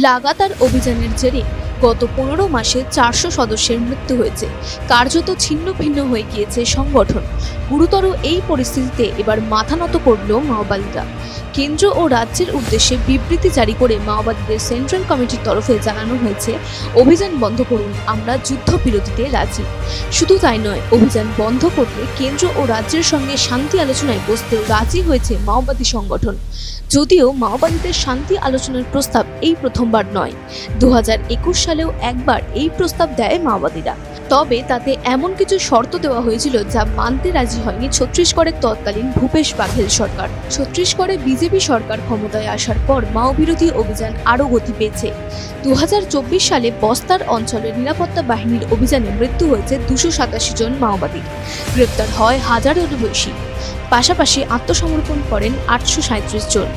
লাগাতার অভিযানের জেরে গত 15 মাসে 400 সদস্যের মৃত্যু হয়েছে। কার্যত ছিন্ন ভিন্ন হয়ে গিয়েছে সংগঠন। গুরুতর এই পরিস্থিতিতে এবার মাথা নত করল মাওবাদীরা। কেন্দ্র ও রাজ্যের উদ্দেশ্যে বিবৃতি জারি করে মাওবাদীদের সেন্ট্রাল কমিটির তরফে জানানো হয়েছে, অভিযান বন্ধ করুন, আমরা যুদ্ধবিরতিতে রাজি। শুধু তাই নয়, অভিযান বন্ধ করলে কেন্দ্র ও রাজ্যের সঙ্গে শান্তি আলোচনায় বসতেও রাজি হয়েছে মাওবাদী সংগঠন। যদিও মাওবাদীদের শান্তি আলোচনার প্রস্তাব এই প্রথমবার নয়, 2021 সালেও একবার এই প্রস্তাব দেয় মাওবাদীরা। তবে তাতে এমন কিছু শর্ত দেওয়া হয়েছিল যা মানতে রাজি হয়নি ছত্তিশগড়ের তৎকালীন ভূপেশ বাঘেল সরকার। ছত্তিশগড়ে বিজেপি সরকার ক্ষমতায় আসার পর মাও বিরোধী অভিযান আরও গতি পেয়েছে। 2024 সালে বস্তার অঞ্চলের নিরাপত্তা বাহিনীর অভিযানে মৃত্যু হয়েছে 287 জন মাওবাদী, গ্রেপ্তার হয় হাজারেরও বেশি। পাশাপাশি আত্মসমর্পণ করেন 837 জন।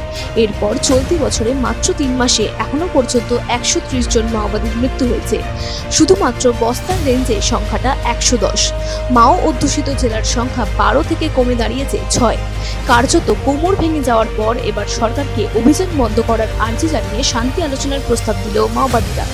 এরপর চলতি বছরে মাত্র 3 মাসে এখনো পর্যন্ত 130 জন মাওবাদীর মৃত্যু হয়েছে। শুধুমাত্র বস্তার রেঞ্জে সংখ্যাটা 110। মাও অধ্যুষিত জেলার সংখ্যা 12 থেকে কমে দাঁড়িয়েছে 6। কার্যত কোমর ভেঙে যাওয়ার পর এবার সরকারকে অভিযান বন্ধ করার আর্জি জানিয়ে শান্তি আলোচনার প্রস্তাব দিল মাওবাদীরা।